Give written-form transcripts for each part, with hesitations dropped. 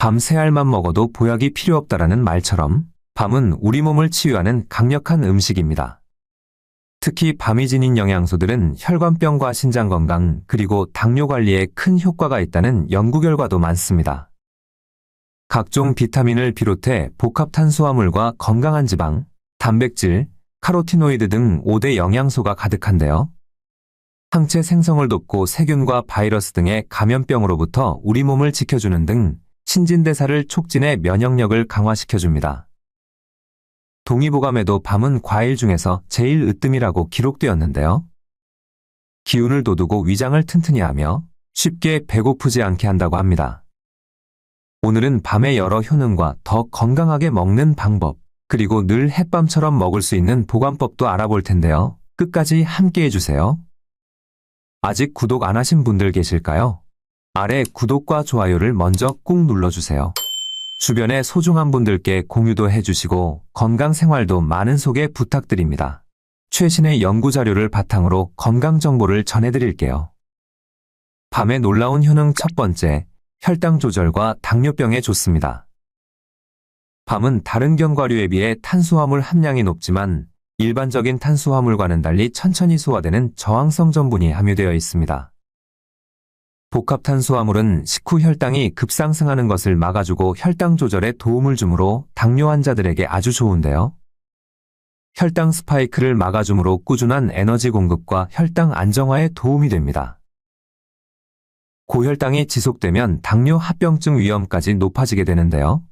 밤 3알만 먹어도 보약이 필요 없다라는 말처럼 밤은 우리 몸을 치유하는 강력한 음식입니다. 특히 밤이 지닌 영양소들은 혈관병과 신장 건강 그리고 당뇨 관리에 큰 효과가 있다는 연구 결과도 많습니다. 각종 비타민을 비롯해 복합 탄수화물과 건강한 지방, 단백질, 카로티노이드 등 5대 영양소가 가득한데요. 항체 생성을 돕고 세균과 바이러스 등의 감염병으로부터 우리 몸을 지켜주는 등 신진대사를 촉진해 면역력을 강화시켜줍니다. 동의보감에도 밤은 과일 중에서 제일 으뜸이라고 기록되었는데요. 기운을 돋우고 위장을 튼튼히 하며 쉽게 배고프지 않게 한다고 합니다. 오늘은 밤의 여러 효능과 더 건강하게 먹는 방법, 그리고 늘 햇밤처럼 먹을 수 있는 보관법도 알아볼 텐데요. 끝까지 함께 해주세요. 아직 구독 안 하신 분들 계실까요? 아래 구독과 좋아요를 먼저 꾹 눌러주세요. 주변의 소중한 분들께 공유도 해주시고 건강 생활도 많은 소개 부탁드립니다. 최신의 연구 자료를 바탕으로 건강 정보를 전해드릴게요. 밤의 놀라운 효능 첫 번째, 혈당 조절과 당뇨병에 좋습니다. 밤은 다른 견과류에 비해 탄수화물 함량이 높지만 일반적인 탄수화물과는 달리 천천히 소화되는 저항성 전분이 함유되어 있습니다. 복합 탄수화물은 식후 혈당이 급상승하는 것을 막아주고 혈당 조절에 도움을 주므로 당뇨 환자들에게 아주 좋은데요. 혈당 스파이크를 막아주므로 꾸준한 에너지 공급과 혈당 안정화에 도움이 됩니다. 고혈당이 지속되면 당뇨 합병증 위험까지 높아지게 되는데요.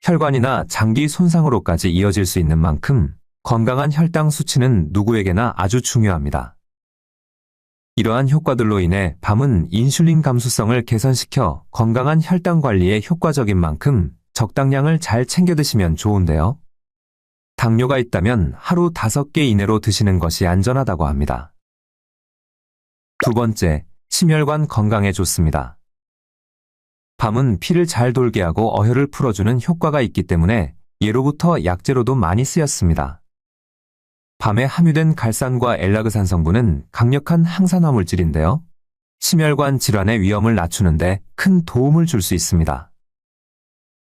혈관이나 장기 손상으로까지 이어질 수 있는 만큼 건강한 혈당 수치는 누구에게나 아주 중요합니다. 이러한 효과들로 인해 밤은 인슐린 감수성을 개선시켜 건강한 혈당 관리에 효과적인 만큼 적당량을 잘 챙겨 드시면 좋은데요. 당뇨가 있다면 하루 5개 이내로 드시는 것이 안전하다고 합니다. 두 번째, 심혈관 건강에 좋습니다. 밤은 피를 잘 돌게 하고 어혈을 풀어주는 효과가 있기 때문에 예로부터 약재로도 많이 쓰였습니다. 밤에 함유된 갈산과 엘라그산 성분은 강력한 항산화 물질인데요. 심혈관 질환의 위험을 낮추는데 큰 도움을 줄 수 있습니다.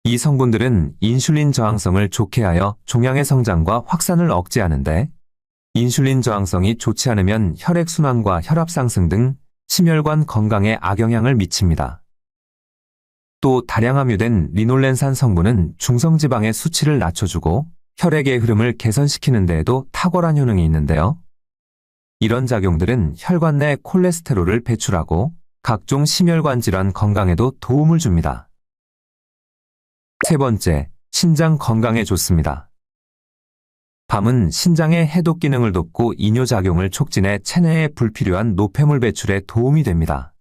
이 성분들은 인슐린 저항성을 좋게 하여 종양의 성장과 확산을 억제하는데, 인슐린 저항성이 좋지 않으면 혈액순환과 혈압 상승 등 심혈관 건강에 악영향을 미칩니다. 또 다량 함유된 리놀렌산 성분은 중성지방의 수치를 낮춰주고 혈액의 흐름을 개선시키는 데에도 탁월한 효능이 있는데요. 이런 작용들은 혈관 내 콜레스테롤을 배출하고 각종 심혈관 질환 건강에도 도움을 줍니다. 세 번째, 신장 건강에 좋습니다. 밤은 신장의 해독 기능을 돕고 이뇨작용을 촉진해 체내에 불필요한 노폐물 배출에 도움이 됩니다.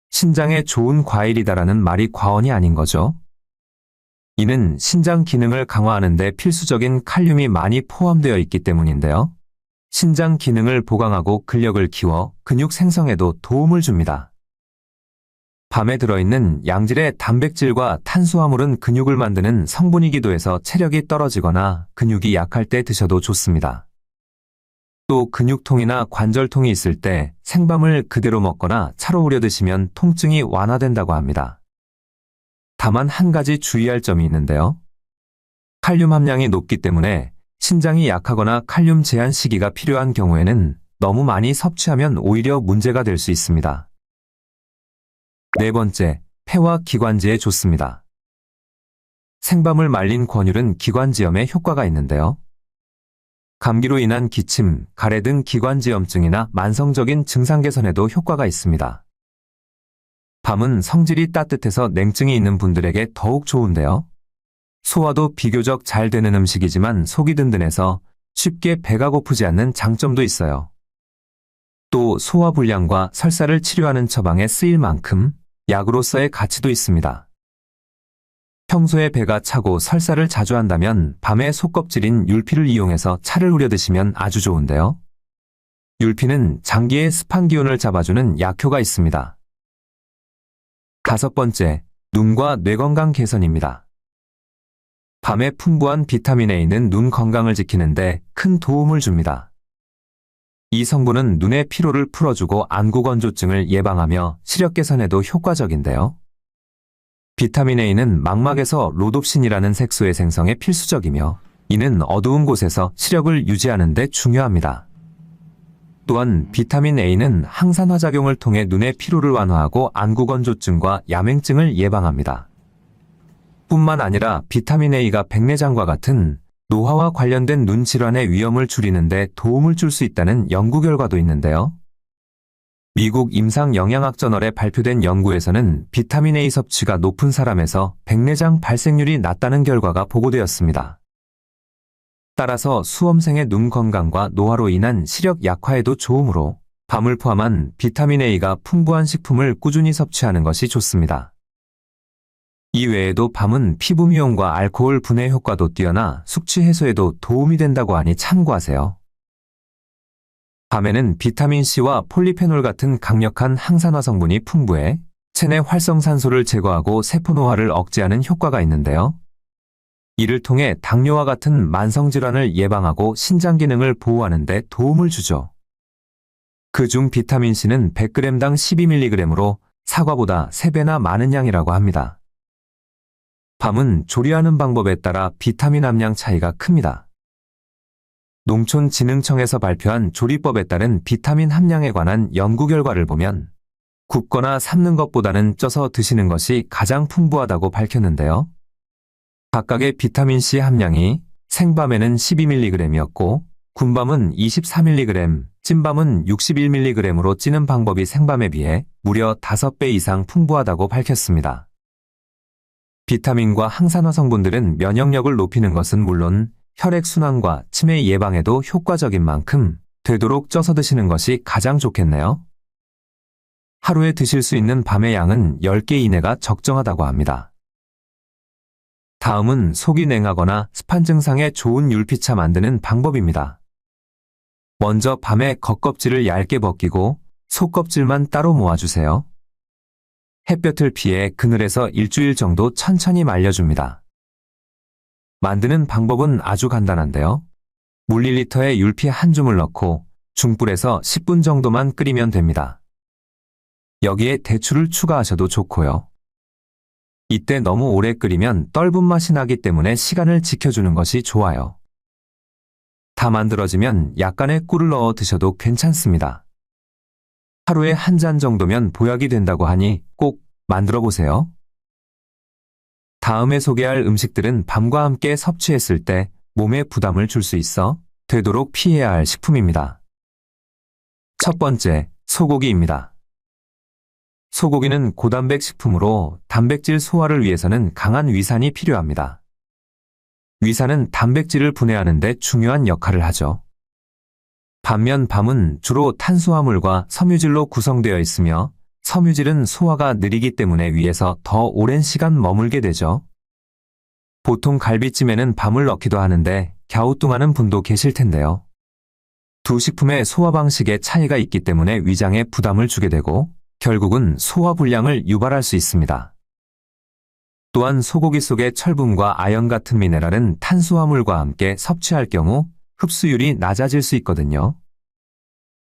신장에 좋은 과일이다라는 말이 과언이 아닌 거죠. 이는 신장 기능을 강화하는 데 필수적인 칼륨이 많이 포함되어 있기 때문인데요. 신장 기능을 보강하고 근력을 키워 근육 생성에도 도움을 줍니다. 밤에 들어있는 양질의 단백질과 탄수화물은 근육을 만드는 성분이기도 해서 체력이 떨어지거나 근육이 약할 때 드셔도 좋습니다. 또 근육통이나 관절통이 있을 때 생밤을 그대로 먹거나 차로 우려 드시면 통증이 완화된다고 합니다. 다만 한 가지 주의할 점이 있는데요. 칼륨 함량이 높기 때문에 신장이 약하거나 칼륨 제한 시기가 필요한 경우에는 너무 많이 섭취하면 오히려 문제가 될 수 있습니다. 네 번째, 폐와 기관지에 좋습니다. 생밤을 말린 권율은 기관지염에 효과가 있는데요. 감기로 인한 기침, 가래 등 기관지염증이나 만성적인 증상 개선에도 효과가 있습니다. 밤은 성질이 따뜻해서 냉증이 있는 분들에게 더욱 좋은데요. 소화도 비교적 잘 되는 음식이지만 속이 든든해서 쉽게 배가 고프지 않는 장점도 있어요. 또 소화불량과 설사를 치료하는 처방에 쓰일 만큼 약으로서의 가치도 있습니다. 평소에 배가 차고 설사를 자주 한다면 밤에 속껍질인 율피를 이용해서 차를 우려 드시면 아주 좋은데요. 율피는 장기의 습한 기운을 잡아주는 약효가 있습니다. 다섯 번째, 눈과 뇌 건강 개선입니다. 밤에 풍부한 비타민 A는 눈 건강을 지키는데 큰 도움을 줍니다. 이 성분은 눈의 피로를 풀어주고 안구 건조증을 예방하며 시력 개선에도 효과적인데요. 비타민 A는 망막에서 로놉신이라는 색소의 생성에 필수적이며 이는 어두운 곳에서 시력을 유지하는 데 중요합니다. 또한 비타민 A는 항산화작용을 통해 눈의 피로를 완화하고 안구건조증과 야맹증을 예방합니다. 뿐만 아니라 비타민 A가 백내장과 같은 노화와 관련된 눈 질환의 위험을 줄이는 데 도움을 줄 수 있다는 연구 결과도 있는데요. 미국 임상영양학저널에 발표된 연구에서는 비타민 A 섭취가 높은 사람에서 백내장 발생률이 낮다는 결과가 보고되었습니다. 따라서 수험생의 눈 건강과 노화로 인한 시력 약화에도 좋으므로 밤을 포함한 비타민 A가 풍부한 식품을 꾸준히 섭취하는 것이 좋습니다. 이 외에도 밤은 피부 미용과 알코올 분해 효과도 뛰어나 숙취 해소에도 도움이 된다고 하니 참고하세요. 밤에는 비타민C와 폴리페놀 같은 강력한 항산화 성분이 풍부해 체내 활성산소를 제거하고 세포 노화를 억제하는 효과가 있는데요. 이를 통해 당뇨와 같은 만성질환을 예방하고 신장 기능을 보호하는 데 도움을 주죠. 그중 비타민C는 100g당 12mg으로 사과보다 3배나 많은 양이라고 합니다. 밤은 조리하는 방법에 따라 비타민 함량 차이가 큽니다. 농촌진흥청에서 발표한 조리법에 따른 비타민 함량에 관한 연구 결과를 보면 굽거나 삶는 것보다는 쪄서 드시는 것이 가장 풍부하다고 밝혔는데요. 각각의 비타민C 함량이 생밤에는 12mg이었고 군밤은 23mg, 찐밤은 61mg으로 찌는 방법이 생밤에 비해 무려 5배 이상 풍부하다고 밝혔습니다. 비타민과 항산화 성분들은 면역력을 높이는 것은 물론 혈액순환과 치매 예방에도 효과적인 만큼 되도록 쪄서 드시는 것이 가장 좋겠네요. 하루에 드실 수 있는 밤의 양은 10개 이내가 적정하다고 합니다. 다음은 속이 냉하거나 습한 증상에 좋은 율피차 만드는 방법입니다. 먼저 밤에 겉껍질을 얇게 벗기고 속껍질만 따로 모아주세요. 햇볕을 피해 그늘에서 일주일 정도 천천히 말려줍니다. 만드는 방법은 아주 간단한데요. 물 1리터에 율피 한 줌을 넣고 중불에서 10분 정도만 끓이면 됩니다. 여기에 대추를 추가하셔도 좋고요. 이때 너무 오래 끓이면 떫은 맛이 나기 때문에 시간을 지켜주는 것이 좋아요. 다 만들어지면 약간의 꿀을 넣어 드셔도 괜찮습니다. 하루에 한 잔 정도면 보약이 된다고 하니 꼭 만들어 보세요. 다음에 소개할 음식들은 밤과 함께 섭취했을 때 몸에 부담을 줄 수 있어 되도록 피해야 할 식품입니다. 첫 번째, 소고기입니다. 소고기는 고단백 식품으로 단백질 소화를 위해서는 강한 위산이 필요합니다. 위산은 단백질을 분해하는 데 중요한 역할을 하죠. 반면 밤은 주로 탄수화물과 섬유질로 구성되어 있으며 섬유질은 소화가 느리기 때문에 위에서 더 오랜 시간 머물게 되죠. 보통 갈비찜에는 밤을 넣기도 하는데 갸우뚱하는 분도 계실 텐데요. 두 식품의 소화 방식에 차이가 있기 때문에 위장에 부담을 주게 되고 결국은 소화 불량을 유발할 수 있습니다. 또한 소고기 속의 철분과 아연 같은 미네랄은 탄수화물과 함께 섭취할 경우 흡수율이 낮아질 수 있거든요.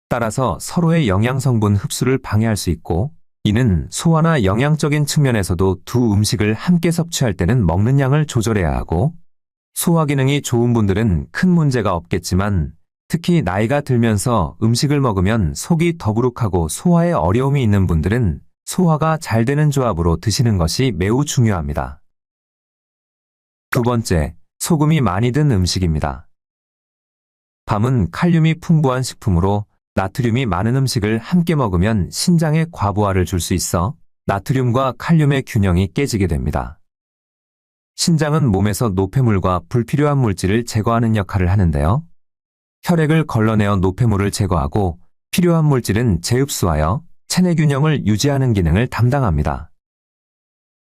따라서 서로의 영양성분 흡수를 방해할 수 있고 이는 소화나 영양적인 측면에서도 두 음식을 함께 섭취할 때는 먹는 양을 조절해야 하고 소화 기능이 좋은 분들은 큰 문제가 없겠지만 특히 나이가 들면서 음식을 먹으면 속이 더부룩하고 소화에 어려움이 있는 분들은 소화가 잘 되는 조합으로 드시는 것이 매우 중요합니다. 두 번째, 소금이 많이 든 음식입니다. 밤은 칼륨이 풍부한 식품으로 나트륨이 많은 음식을 함께 먹으면 신장에 과부하를 줄 수 있어 나트륨과 칼륨의 균형이 깨지게 됩니다. 신장은 몸에서 노폐물과 불필요한 물질을 제거하는 역할을 하는데요. 혈액을 걸러내어 노폐물을 제거하고 필요한 물질은 재흡수하여 체내 균형을 유지하는 기능을 담당합니다.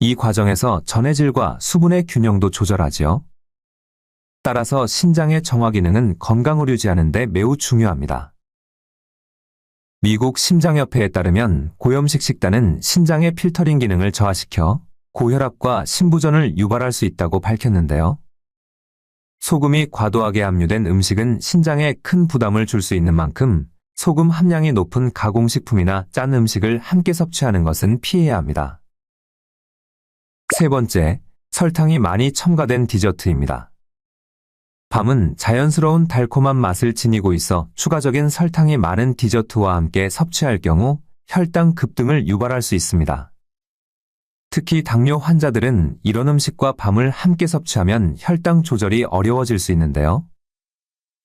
이 과정에서 전해질과 수분의 균형도 조절하지요. 따라서 신장의 정화 기능은 건강을 유지하는 데 매우 중요합니다. 미국 심장협회에 따르면 고염식 식단은 신장의 필터링 기능을 저하시켜 고혈압과 심부전을 유발할 수 있다고 밝혔는데요. 소금이 과도하게 함유된 음식은 신장에 큰 부담을 줄 수 있는 만큼 소금 함량이 높은 가공식품이나 짠 음식을 함께 섭취하는 것은 피해야 합니다. 세 번째, 설탕이 많이 첨가된 디저트입니다. 밤은 자연스러운 달콤한 맛을 지니고 있어 추가적인 설탕이 많은 디저트와 함께 섭취할 경우 혈당 급등을 유발할 수 있습니다. 특히 당뇨 환자들은 이런 음식과 밤을 함께 섭취하면 혈당 조절이 어려워질 수 있는데요.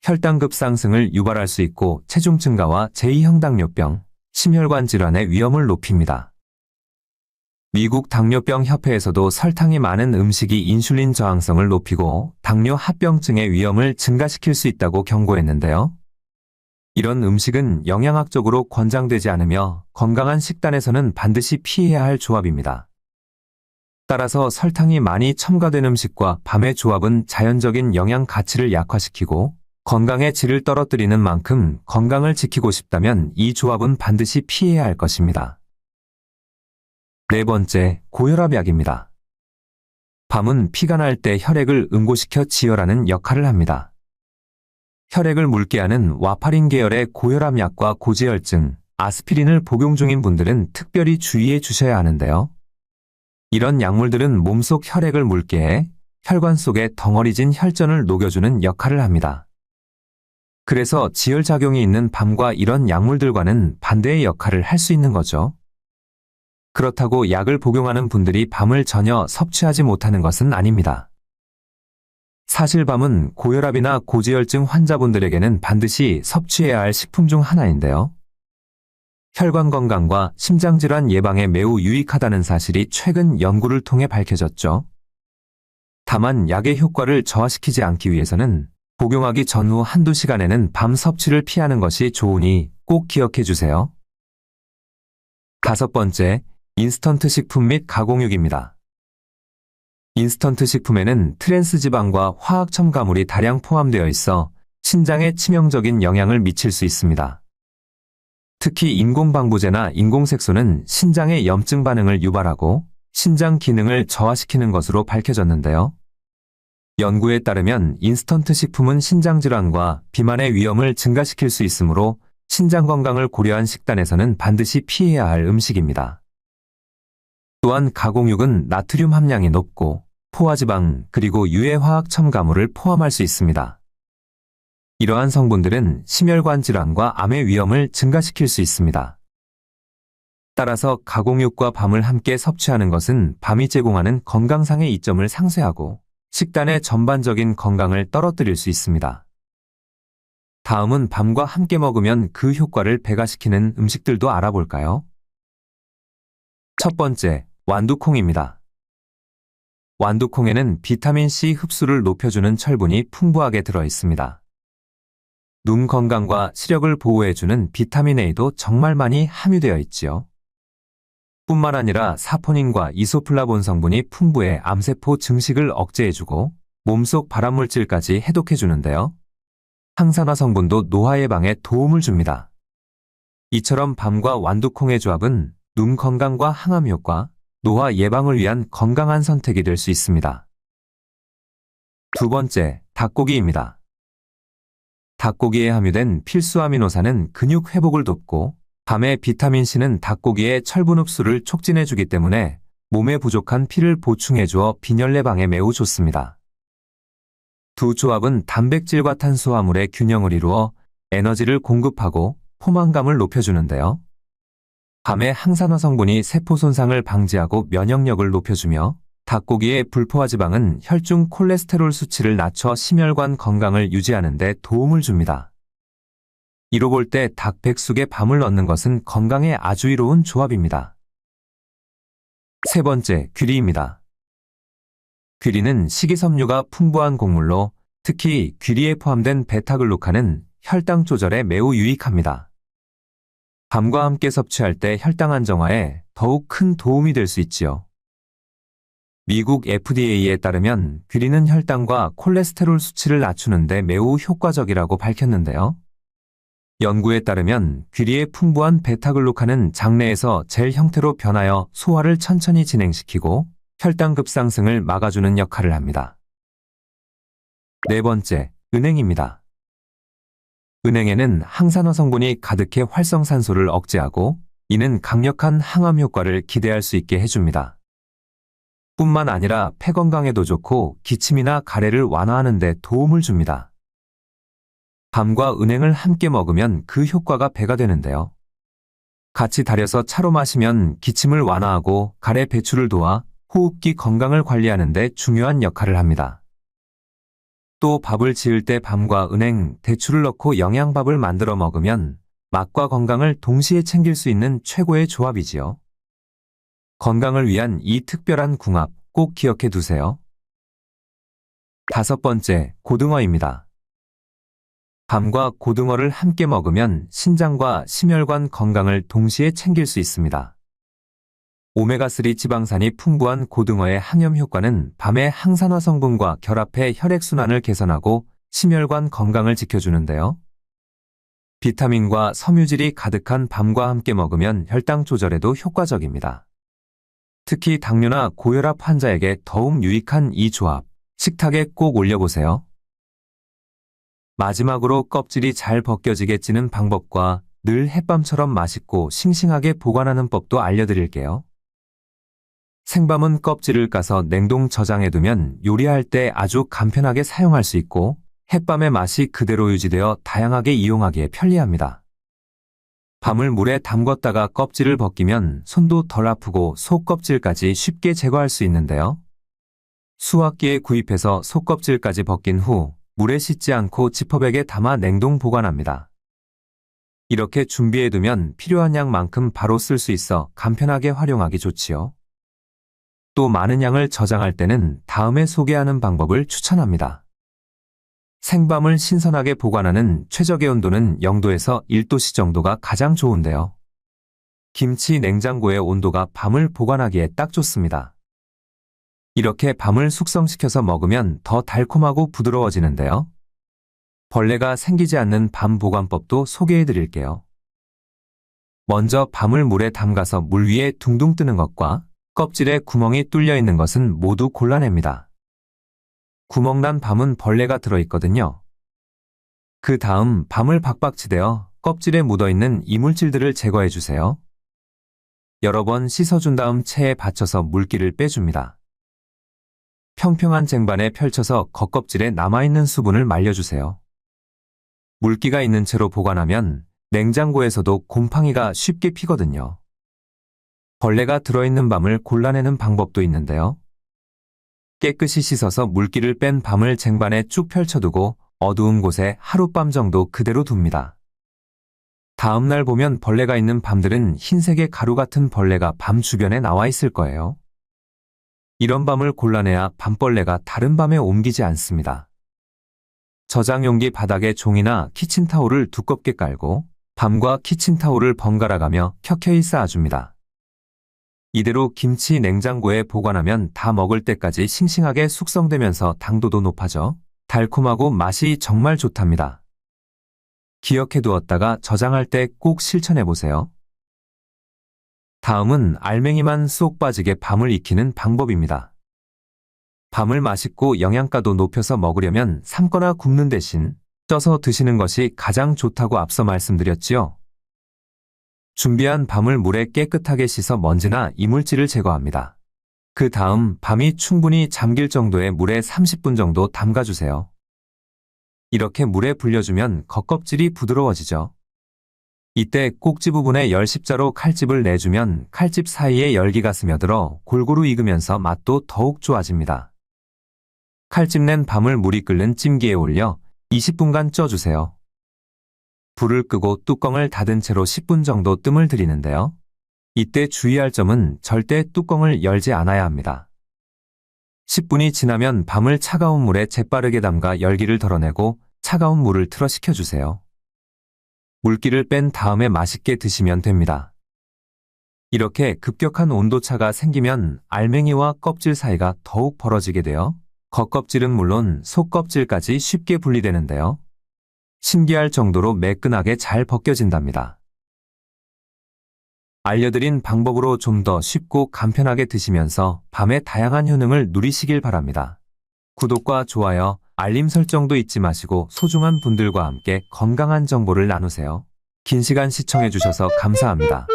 혈당급 상승을 유발할 수 있고 체중 증가와 제2형 당뇨병, 심혈관 질환의 위험을 높입니다. 미국 당뇨병 협회에서도 설탕이 많은 음식이 인슐린 저항성을 높이고 당뇨 합병증의 위험을 증가시킬 수 있다고 경고했는데요. 이런 음식은 영양학적으로 권장되지 않으며 건강한 식단에서는 반드시 피해야 할 조합입니다. 따라서 설탕이 많이 첨가된 음식과 밤의 조합은 자연적인 영양 가치를 약화시키고 건강의 질을 떨어뜨리는 만큼 건강을 지키고 싶다면 이 조합은 반드시 피해야 할 것입니다. 네 번째, 고혈압약입니다. 밤은 피가 날 때 혈액을 응고시켜 지혈하는 역할을 합니다. 혈액을 묽게 하는 와파린 계열의 고혈압약과 고지혈증, 아스피린을 복용 중인 분들은 특별히 주의해 주셔야 하는데요. 이런 약물들은 몸속 혈액을 묽게 해 혈관 속에 덩어리진 혈전을 녹여주는 역할을 합니다. 그래서 지혈작용이 있는 밤과 이런 약물들과는 반대의 역할을 할 수 있는 거죠. 그렇다고 약을 복용하는 분들이 밤을 전혀 섭취하지 못하는 것은 아닙니다. 사실 밤은 고혈압이나 고지혈증 환자분들에게는 반드시 섭취해야 할 식품 중 하나인데요. 혈관 건강과 심장질환 예방에 매우 유익하다는 사실이 최근 연구를 통해 밝혀졌죠. 다만 약의 효과를 저하시키지 않기 위해서는 복용하기 전후 한두 시간에는 밤 섭취를 피하는 것이 좋으니 꼭 기억해 주세요. 다섯 번째, 인스턴트 식품 및 가공육입니다. 인스턴트 식품에는 트랜스 지방과 화학 첨가물이 다량 포함되어 있어 신장에 치명적인 영향을 미칠 수 있습니다. 특히 인공방부제나 인공색소는 신장의 염증 반응을 유발하고 신장 기능을 저하시키는 것으로 밝혀졌는데요. 연구에 따르면 인스턴트 식품은 신장질환과 비만의 위험을 증가시킬 수 있으므로 신장 건강을 고려한 식단에서는 반드시 피해야 할 음식입니다. 또한 가공육은 나트륨 함량이 높고 포화지방 그리고 유해화학 첨가물을 포함할 수 있습니다. 이러한 성분들은 심혈관 질환과 암의 위험을 증가시킬 수 있습니다. 따라서 가공육과 밤을 함께 섭취하는 것은 밤이 제공하는 건강상의 이점을 상쇄하고 식단의 전반적인 건강을 떨어뜨릴 수 있습니다. 다음은 밤과 함께 먹으면 그 효과를 배가시키는 음식들도 알아볼까요? 첫 번째, 완두콩입니다. 완두콩에는 비타민C 흡수를 높여주는 철분이 풍부하게 들어 있습니다. 눈 건강과 시력을 보호해주는 비타민 A도 정말 많이 함유되어 있지요. 뿐만 아니라 사포닌과 이소플라본 성분이 풍부해 암세포 증식을 억제해주고 몸속 발암물질까지 해독해주는데요. 항산화 성분도 노화 예방에 도움을 줍니다. 이처럼 밤과 완두콩의 조합은 눈 건강과 항암 효과, 노화 예방을 위한 건강한 선택이 될 수 있습니다. 두 번째, 닭고기입니다. 닭고기에 함유된 필수 아미노산은 근육 회복을 돕고 밤에 비타민C는 닭고기의 철분 흡수를 촉진해주기 때문에 몸에 부족한 피를 보충해주어 빈혈 예방에 매우 좋습니다. 두 조합은 단백질과 탄수화물의 균형을 이루어 에너지를 공급하고 포만감을 높여주는데요. 밤에 항산화 성분이 세포 손상을 방지하고 면역력을 높여주며 닭고기의 불포화 지방은 혈중 콜레스테롤 수치를 낮춰 심혈관 건강을 유지하는 데 도움을 줍니다. 이로 볼 때 닭 백숙에 밤을 넣는 것은 건강에 아주 이로운 조합입니다. 세 번째, 귀리입니다. 귀리는 식이섬유가 풍부한 곡물로 특히 귀리에 포함된 베타글루칸은 혈당 조절에 매우 유익합니다. 밤과 함께 섭취할 때 혈당 안정화에 더욱 큰 도움이 될 수 있지요. 미국 FDA에 따르면 귀리는 혈당과 콜레스테롤 수치를 낮추는 데 매우 효과적이라고 밝혔는데요. 연구에 따르면 귀리의 풍부한 베타글루칸은 장내에서 젤 형태로 변하여 소화를 천천히 진행시키고 혈당 급상승을 막아주는 역할을 합니다. 네 번째, 은행입니다. 은행에는 항산화 성분이 가득해 활성산소를 억제하고 이는 강력한 항암 효과를 기대할 수 있게 해줍니다. 뿐만 아니라 폐 건강에도 좋고 기침이나 가래를 완화하는 데 도움을 줍니다. 밤과 은행을 함께 먹으면 그 효과가 배가 되는데요. 같이 달여서 차로 마시면 기침을 완화하고 가래 배출을 도와 호흡기 건강을 관리하는 데 중요한 역할을 합니다. 또 밥을 지을 때 밤과 은행, 대추를 넣고 영양밥을 만들어 먹으면 맛과 건강을 동시에 챙길 수 있는 최고의 조합이지요. 건강을 위한 이 특별한 궁합 꼭 기억해 두세요. 5번째, 고등어입니다. 밤과 고등어를 함께 먹으면 신장과 심혈관 건강을 동시에 챙길 수 있습니다. 오메가3 지방산이 풍부한 고등어의 항염 효과는 밤의 항산화 성분과 결합해 혈액순환을 개선하고 심혈관 건강을 지켜주는데요. 비타민과 섬유질이 가득한 밤과 함께 먹으면 혈당 조절에도 효과적입니다. 특히 당뇨나 고혈압 환자에게 더욱 유익한 이 조합, 식탁에 꼭 올려보세요. 마지막으로 껍질이 잘 벗겨지게 찌는 방법과 늘 햇밤처럼 맛있고 싱싱하게 보관하는 법도 알려드릴게요. 생밤은 껍질을 까서 냉동 저장해두면 요리할 때 아주 간편하게 사용할 수 있고 햇밤의 맛이 그대로 유지되어 다양하게 이용하기에 편리합니다. 밤을 물에 담궜다가 껍질을 벗기면 손도 덜 아프고 속껍질까지 쉽게 제거할 수 있는데요. 수확기에 구입해서 속껍질까지 벗긴 후 물에 씻지 않고 지퍼백에 담아 냉동 보관합니다. 이렇게 준비해두면 필요한 양만큼 바로 쓸 수 있어 간편하게 활용하기 좋지요. 또 많은 양을 저장할 때는 다음에 소개하는 방법을 추천합니다. 생밤을 신선하게 보관하는 최적의 온도는 0도에서 1도씨 정도가 가장 좋은데요. 김치 냉장고의 온도가 밤을 보관하기에 딱 좋습니다. 이렇게 밤을 숙성시켜서 먹으면 더 달콤하고 부드러워지는데요. 벌레가 생기지 않는 밤 보관법도 소개해 드릴게요. 먼저 밤을 물에 담가서 물 위에 둥둥 뜨는 것과 껍질에 구멍이 뚫려 있는 것은 모두 골라냅니다. 구멍난 밤은 벌레가 들어있거든요. 그 다음 밤을 박박 치대어 껍질에 묻어있는 이물질들을 제거해 주세요. 여러 번 씻어준 다음 체에 받쳐서 물기를 빼줍니다. 평평한 쟁반에 펼쳐서 겉껍질에 남아있는 수분을 말려주세요. 물기가 있는 채로 보관하면 냉장고에서도 곰팡이가 쉽게 피거든요. 벌레가 들어있는 밤을 골라내는 방법도 있는데요. 깨끗이 씻어서 물기를 뺀 밤을 쟁반에 쭉 펼쳐두고 어두운 곳에 하룻밤 정도 그대로 둡니다. 다음날 보면 벌레가 있는 밤들은 흰색의 가루 같은 벌레가 밤 주변에 나와 있을 거예요. 이런 밤을 골라내야 밤벌레가 다른 밤에 옮기지 않습니다. 저장 용기 바닥에 종이나 키친타올을 두껍게 깔고 밤과 키친타올을 번갈아가며 켜켜이 쌓아줍니다. 이대로 김치 냉장고에 보관하면 다 먹을 때까지 싱싱하게 숙성되면서 당도도 높아져 달콤하고 맛이 정말 좋답니다. 기억해 두었다가 저장할 때 꼭 실천해 보세요. 다음은 알맹이만 쏙 빠지게 밤을 익히는 방법입니다. 밤을 맛있고 영양가도 높여서 먹으려면 삶거나 굽는 대신 쪄서 드시는 것이 가장 좋다고 앞서 말씀드렸지요. 준비한 밤을 물에 깨끗하게 씻어 먼지나 이물질을 제거합니다. 그 다음 밤이 충분히 잠길 정도의 물에 30분 정도 담가주세요. 이렇게 물에 불려주면 겉껍질이 부드러워지죠. 이때 꼭지 부분에 열십자로 칼집을 내주면 칼집 사이에 열기가 스며들어 골고루 익으면서 맛도 더욱 좋아집니다. 칼집 낸 밤을 물이 끓는 찜기에 올려 20분간 쪄주세요. 불을 끄고 뚜껑을 닫은 채로 10분 정도 뜸을 들이는데요. 이때 주의할 점은 절대 뚜껑을 열지 않아야 합니다. 10분이 지나면 밤을 차가운 물에 재빠르게 담가 열기를 덜어내고 차가운 물을 틀어 식혀주세요. 물기를 뺀 다음에 맛있게 드시면 됩니다. 이렇게 급격한 온도차가 생기면 알맹이와 껍질 사이가 더욱 벌어지게 되어 겉껍질은 물론 속껍질까지 쉽게 분리되는데요. 신기할 정도로 매끈하게 잘 벗겨진답니다. 알려드린 방법으로 좀 더 쉽고 간편하게 드시면서 밤의 다양한 효능을 누리시길 바랍니다. 구독과 좋아요, 알림 설정도 잊지 마시고 소중한 분들과 함께 건강한 정보를 나누세요. 긴 시간 시청해주셔서 감사합니다.